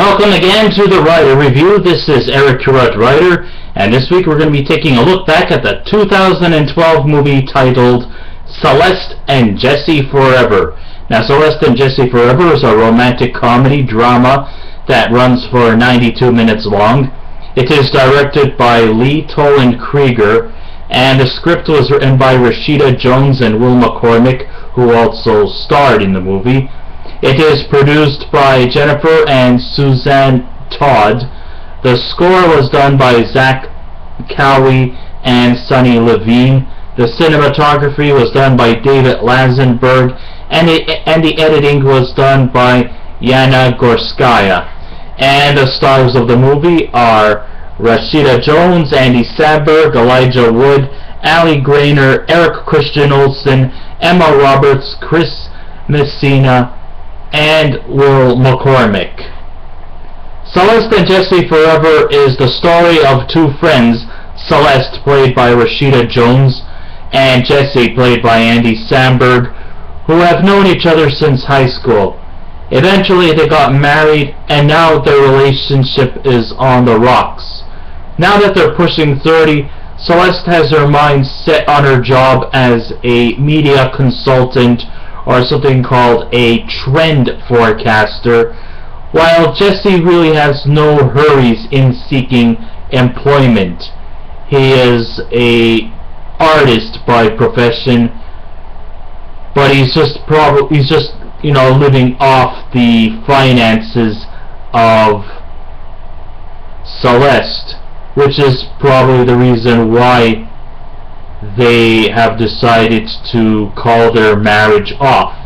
Welcome again to the Writer Review. This is Eric Currott Writer, and this week we're going to be taking a look back at the 2012 movie titled Celeste and Jesse Forever. Now, Celeste and Jesse Forever is a romantic comedy drama that runs for 92 minutes long. It is directed by Toland Krieger, and the script was written by Rashida Jones and Will McCormack, who also starred in the movie. It is produced by Jennifer and Suzanne Todd. The score was done by Zach Cowie and Sonny Levine. The cinematography was done by David Lazenberg, and the editing was done by Yana Gorskaya. And the stars of the movie are Rashida Jones, Andy Samberg, Elijah Wood, Ali Graynor, Eric Christian Olsen, Emma Roberts, Chris Messina, and Will McCormack. Celeste and Jesse Forever is the story of two friends, Celeste, played by Rashida Jones, and Jesse, played by Andy Samberg, who have known each other since high school. Eventually they got married, and now their relationship is on the rocks. Now that they're pushing 30, Celeste has her mind set on her job as a media consultant, or something called a trend forecaster, while Jesse really has no hurries in seeking employment. He is an artist by profession, but he's just living off the finances of Celeste, which is probably the reason why they have decided to call their marriage off.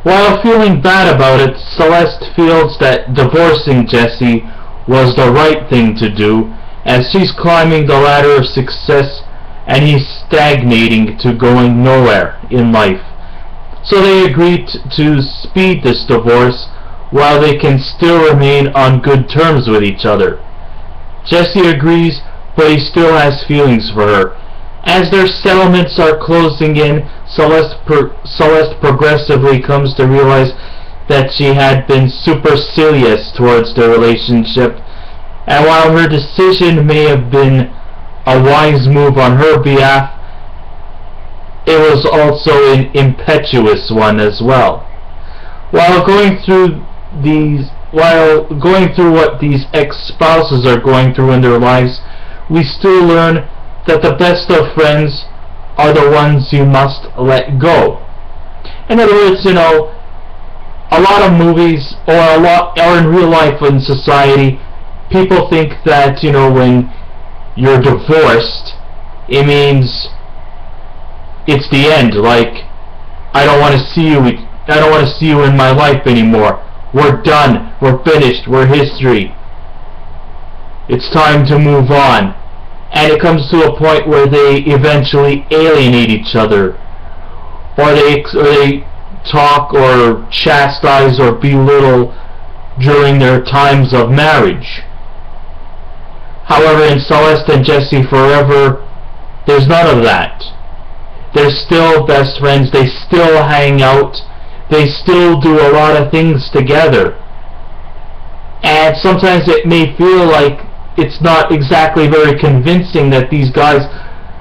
While feeling bad about it, Celeste feels that divorcing Jesse was the right thing to do, as she's climbing the ladder of success and he's stagnating to going nowhere in life. So they agreed to speed this divorce while they can still remain on good terms with each other. Jesse agrees, but he still has feelings for her. As their settlements are closing in, Celeste progressively comes to realize that she had been supercilious towards their relationship, and while her decision may have been a wise move on her behalf, it was also an impetuous one as well. While going through what these ex-spouses are going through in their lives, we still learn that the best of friends are the ones you must let go. In other words, a lot of movies, or in real life in society, people think that, when you're divorced, it means it's the end. Like, I don't want to see you in my life anymore. We're done. We're finished. We're history. It's time to move on. And it comes to a point where they eventually alienate each other, or they talk or chastise or belittle during their times of marriage. However, in Celeste and Jesse Forever, there's none of that. They're still best friends. They still hang out. They still do a lot of things together. And sometimes it may feel like it's not exactly very convincing that these guys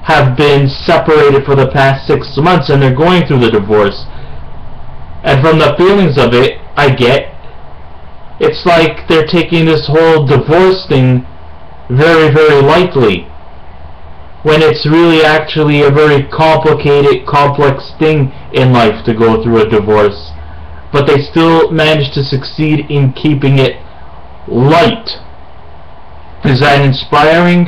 have been separated for the past 6 months and they're going through the divorce. And from the feelings of it I get, it's like they're taking this whole divorce thing very, very lightly, when it's really actually a very complicated, complex thing in life to go through a divorce. But they still manage to succeed in keeping it light. Is that inspiring?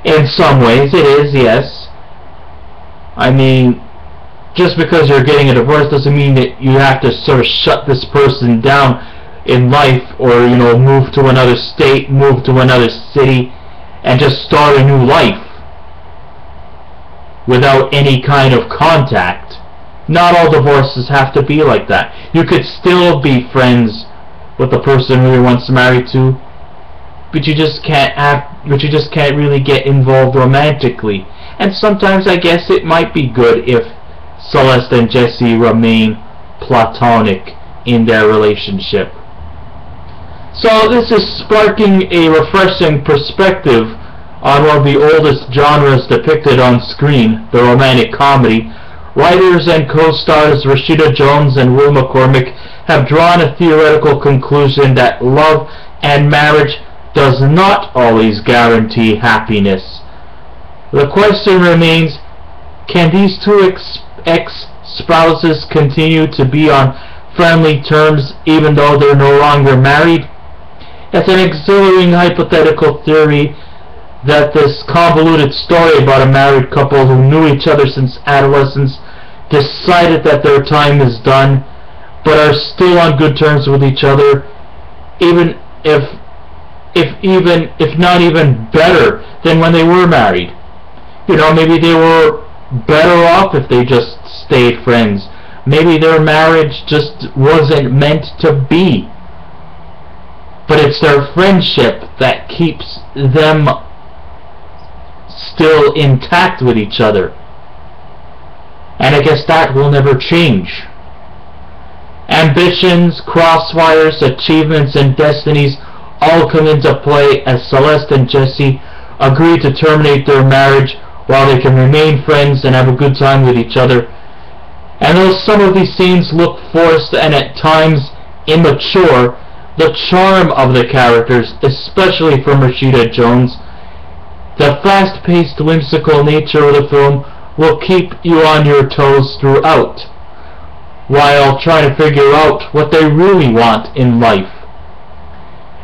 In some ways it is, yes. I mean, just because you're getting a divorce doesn't mean that you have to sort of shut this person down in life, or move to another state, move to another city, and just start a new life without any kind of contact. Not all divorces have to be like that. You could still be friends with the person who you once married to, but you just can't really get involved romantically. And sometimes I guess it might be good if Celeste and Jesse remain platonic in their relationship. So this is sparking a refreshing perspective on one of the oldest genres depicted on screen, the romantic comedy. Writers and co-stars Rashida Jones and Will McCormack have drawn a theoretical conclusion that love and marriage does not always guarantee happiness. The question remains, can these two ex-spouses continue to be on friendly terms even though they're no longer married? It's an exhilarating hypothetical theory that this convoluted story about a married couple who knew each other since adolescence, decided that their time is done, but are still on good terms with each other, even if not even better than when they were married. You know, maybe they were better off if they just stayed friends. Maybe their marriage just wasn't meant to be. But it's their friendship that keeps them still intact with each other. And I guess that will never change. Ambitions, crosswires, achievements, and destinies all come into play as Celeste and Jesse agree to terminate their marriage while they can remain friends and have a good time with each other. And though some of these scenes look forced and at times immature, the charm of the characters, especially from Rashida Jones, the fast-paced, whimsical nature of the film will keep you on your toes throughout, while trying to figure out what they really want in life.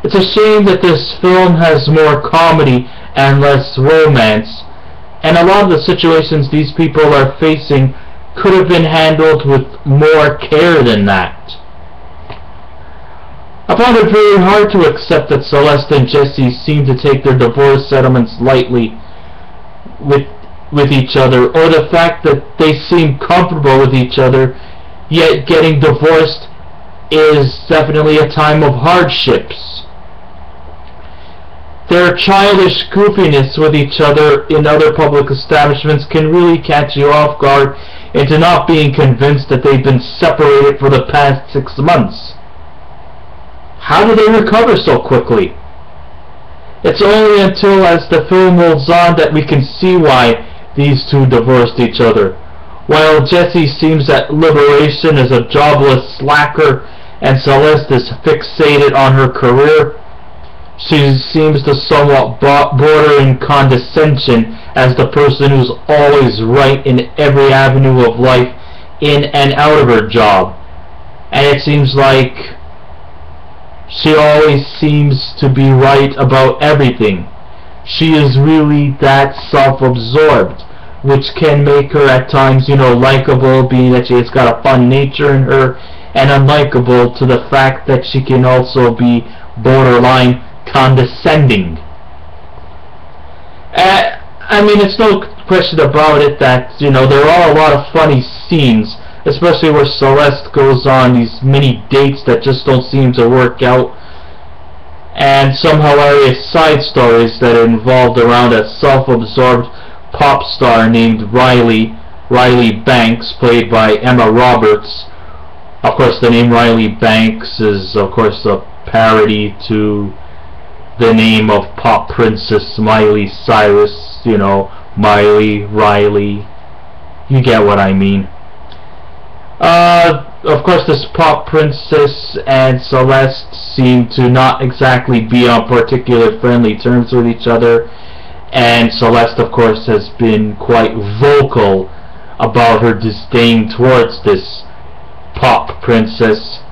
It's a shame that this film has more comedy and less romance, and a lot of the situations these people are facing could have been handled with more care than that. I found it very hard to accept that Celeste and Jesse seem to take their divorce settlements lightly with each other, or the fact that they seem comfortable with each other, yet getting divorced is definitely a time of hardships. Their childish goofiness with each other in other public establishments can really catch you off guard into not being convinced that they've been separated for the past 6 months. How do they recover so quickly? It's only until as the film rolls on that we can see why these two divorced each other. While Jesse seems at liberation as a jobless slacker and Celeste is fixated on her career, she seems to somewhat border in condescension as the person who's always right in every avenue of life, in and out of her job. And it seems like she always seems to be right about everything. She is really that self-absorbed, which can make her at times, likable, being that she's got a fun nature in her, and unlikable to the fact that she can also be borderline condescending. I mean, it's no question about it that, there are a lot of funny scenes, especially where Celeste goes on these mini dates that just don't seem to work out, and some hilarious side stories that are involved around a self-absorbed pop star named Riley Banks, played by Emma Roberts. Of course, the name Riley Banks is, of course, a parody to the name of pop princess Miley Cyrus, Miley, Riley, you get what I mean. Of course, this pop princess and Celeste seem to not exactly be on particular friendly terms with each other, and Celeste, of course, has been quite vocal about her disdain towards this pop princess.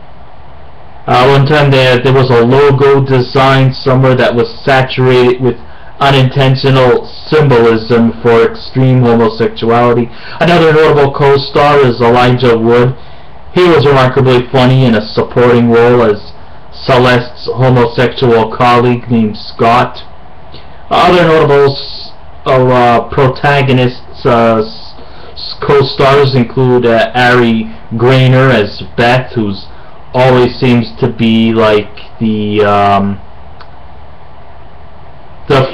One time there was a logo design somewhere that was saturated with unintentional symbolism for extreme homosexuality. Another notable co-star is Elijah Wood. He was remarkably funny in a supporting role as Celeste's homosexual colleague named Scott. Other notable protagonists, co-stars include Ari Graynor as Beth, who's always seems to be like the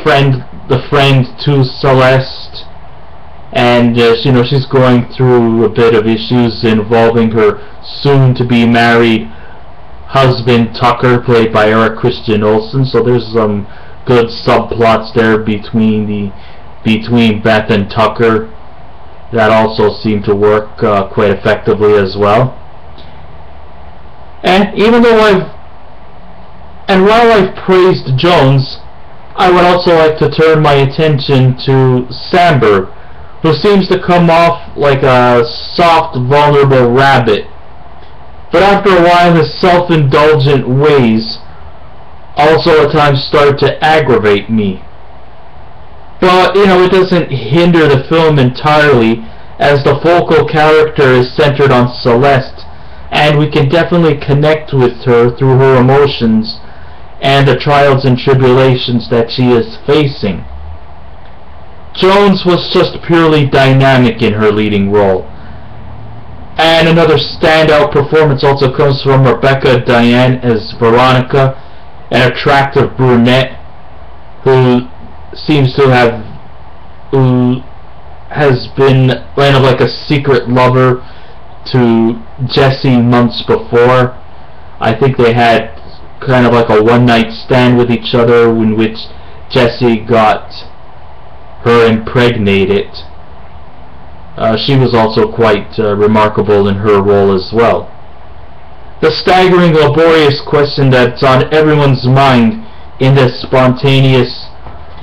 friend to Celeste, and she's going through a bit of issues involving her soon to be married husband Tucker, played by Eric Christian Olsen. So there's some good subplots there between Beth and Tucker that also seem to work quite effectively as well. And while I've praised Jones, I would also like to turn my attention to Samberg, who seems to come off like a soft, vulnerable rabbit. But after a while, his self-indulgent ways also at times start to aggravate me. But, it doesn't hinder the film entirely, as the focal character is centered on Celeste, and we can definitely connect with her through her emotions and the trials and tribulations that she is facing. Jones was just purely dynamic in her leading role. And another standout performance also comes from Rebecca Diane as Veronica, an attractive brunette who has been kind of like a secret lover to Jesse months before. I think they had kind of like a one-night stand with each other in which Jesse got her impregnated. She was also quite remarkable in her role as well. The staggering, laborious question that's on everyone's mind in this spontaneous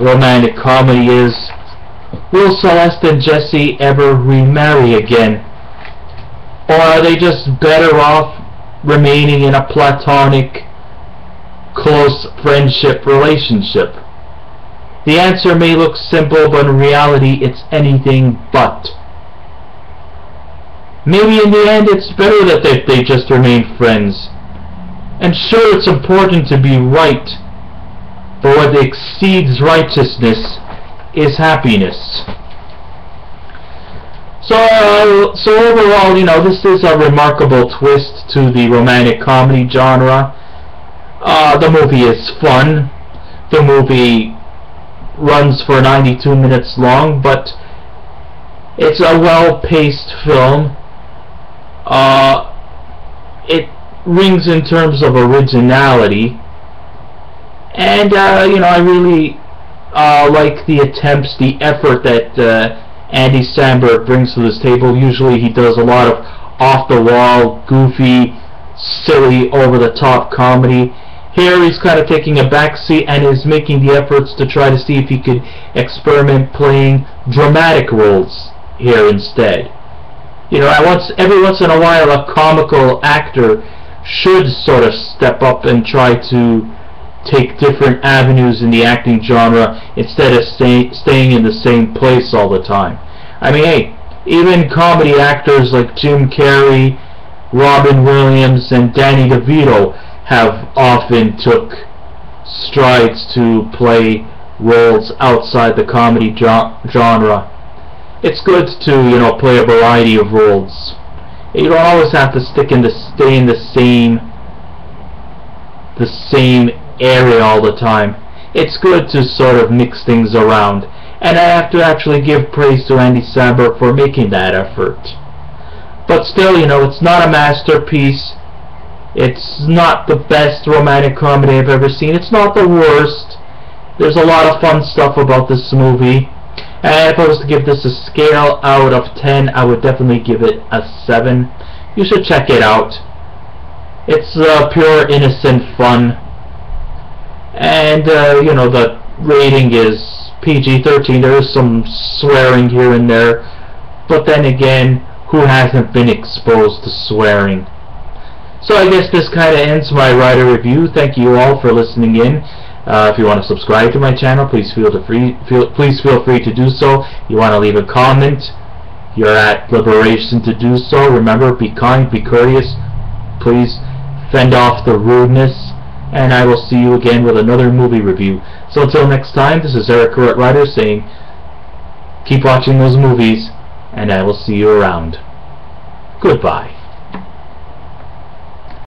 romantic comedy is, will Celeste and Jesse ever remarry again? Or are they just better off remaining in a platonic, close friendship relationship? The answer may look simple, but in reality it's anything but. Maybe in the end it's better that they just remain friends. And sure, it's important to be right, but what exceeds righteousness is happiness. So overall, this is a remarkable twist to the romantic comedy genre. The movie is fun. The movie runs for 92 minutes long, but it's a well-paced film. It rings in terms of originality, and I really like the attempts, the effort that Andy Samberg brings to this table. Usually he does a lot of off-the-wall, goofy, silly, over-the-top comedy. Here he's kind of taking a backseat and is making the efforts to try to see if he could experiment playing dramatic roles here instead. Every once in a while a comical actor should sort of step up and try to take different avenues in the acting genre instead of staying in the same place all the time. I mean, hey, even comedy actors like Jim Carrey, Robin Williams, and Danny DeVito have often took strides to play roles outside the comedy genre. It's good to, play a variety of roles. You don't always have to stay in the same area all the time. It's good to sort of mix things around, and I have to actually give praise to Andy Samberg for making that effort. But still, it's not a masterpiece. It's not the best romantic comedy I've ever seen. It's not the worst. There's a lot of fun stuff about this movie. And if I was to give this a scale out of 10, I would definitely give it a 7. You should check it out. It's pure innocent fun. And, the rating is PG-13. There is some swearing here and there. But then again, who hasn't been exposed to swearing? So I guess this kind of ends my writer review. Thank you all for listening in. If you want to subscribe to my channel, please feel free to do so. You want to leave a comment, you're at liberation to do so. Remember, be kind, be courteous. Please fend off the rudeness. And I will see you again with another movie review. So until next time, this is Eric Writer saying, keep watching those movies, and I will see you around. Goodbye.